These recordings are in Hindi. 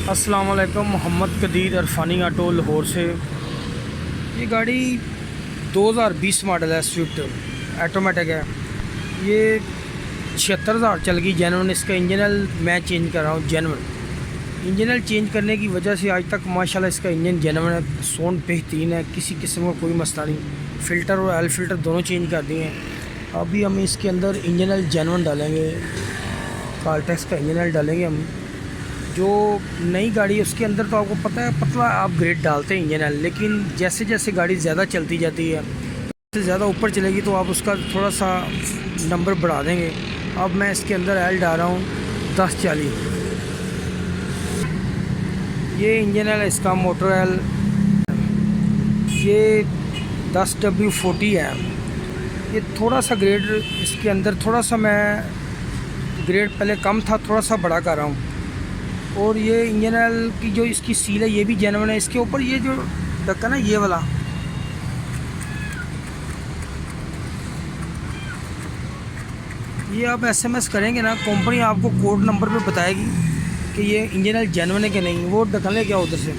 अस्सलाम वालेकुम। मोहम्मद कदीर अरफानी ऑटो लाहौर से। ये गाड़ी 2020 मॉडल है, स्विफ्ट ऑटोमेटिक है। ये 76,000 चल गई जेनवन। इसका इंजन मैं चेंज कर रहा हूँ जेनवन। इंजन चेंज करने की वजह से आज तक माशाल्लाह इसका इंजन जेनवन है, साउंड बेहतरीन है, किसी किस्म का कोई मसला नहीं। फ़िल्टर और एल फ़िल्टर दोनों चेंज कर दिए हैं। अभी हम इसके अंदर इंजन जेनवन डालेंगे, कार्टेक्स का इंजन डालेंगे हम। जो नई गाड़ी है उसके अंदर तो आपको पता है पतला आप ग्रेड डालते हैं इंजन, लेकिन जैसे जैसे गाड़ी ज़्यादा चलती जाती है, उससे ज़्यादा ऊपर चलेगी तो आप उसका थोड़ा सा नंबर बढ़ा देंगे। अब मैं इसके अंदर एल डाल रहा हूँ 1040। ये इंजन है इसका, मोटर एल। ये 10W40 है। ये थोड़ा सा ग्रेड इसके अंदर, थोड़ा सा मैं ग्रेड पहले कम था, थोड़ा सा बड़ा कर रहा हूँ। और ये इंजन ऑयल की जो इसकी सील है ये भी जेन्युइन है। इसके ऊपर ये जो ढक्कन है ये वाला, ये आप SMS करेंगे ना, कंपनी आपको कोड नंबर पे बताएगी कि ये इंजन ऑयल जेन्युइन है कि नहीं। वो ढक्कन ले क्या उधर से।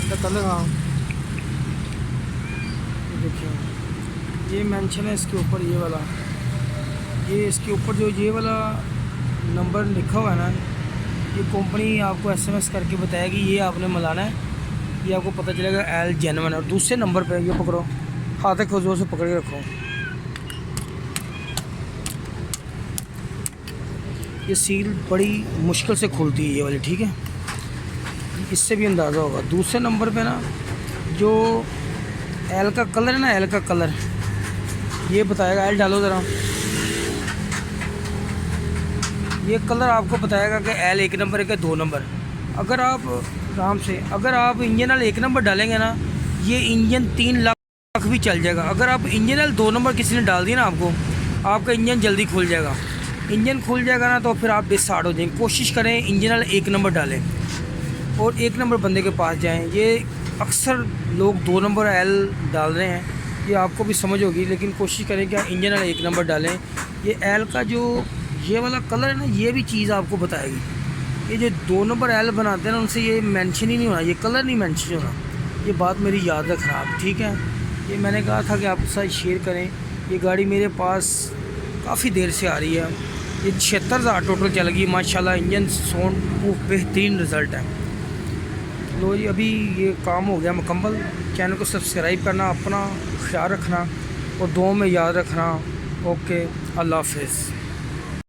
ढक्कन लगा, देखिए ये मेंशन है इसके ऊपर, ये वाला, ये इसके ऊपर जो ये वाला नंबर लिखा हुआ है ना, ये कंपनी आपको SMS करके बताएगी ये आपने मिलाना है। ये आपको पता चलेगा एल जेन्युइन। और दूसरे नंबर पे ये पकड़ो, हाथ को जोर से पकड़ के रखो। ये सील बड़ी मुश्किल से खुलती है ये वाली, ठीक है, इससे भी अंदाज़ा होगा। दूसरे नंबर पे ना जो एल का कलर है ना, एल का कलर ये बताएगा। एल डालो ज़रा, ये कलर आपको बताएगा कि एल 1 नंबर है कि 2 नंबर। अगर आप आराम से, अगर आप इंजन एल 1 नंबर डालेंगे ना, ये इंजन 3 लाख भी चल जाएगा। अगर आप इंजन एल 2 नंबर किसी ने डाल दिया ना, आपका इंजन जल्दी खुल जाएगा। इंजन खुल जाएगा ना तो फिर आप डिस्टार्ट हो जाएंगे। कोशिश करें इंजन एल 1 नंबर डालें और 1 नंबर बंदे के पास जाएं। ये अक्सर लोग 2 नंबर एल डाल रहे हैं, ये आपको भी समझ होगी, लेकिन कोशिश करें कि इंजन एल 1 नंबर डालें। ये एल का जो ये वाला कलर है ना, ये भी चीज़ आपको बताएगी। ये जो 2 नंबर एल बनाते हैं ना, उनसे ये मेंशन ही नहीं होना, ये कलर नहीं मेंशन होना। ये बात मेरी याद रखना आप, ठीक है। ये मैंने कहा था कि आपके साथ शेयर करें। ये गाड़ी मेरे पास काफ़ी देर से आ रही है। ये 76,000 टोटल चल गई माशाल्लाह। इंजन साउंड वो बेहतरीन रिज़ल्ट है। लो जी, अभी ये काम हो गया मुकम्मल। चैनल को सब्सक्राइब करना, अपना ख्याल रखना और दुआ में याद रखना। ओके, अल्लाह हाफ़िज़।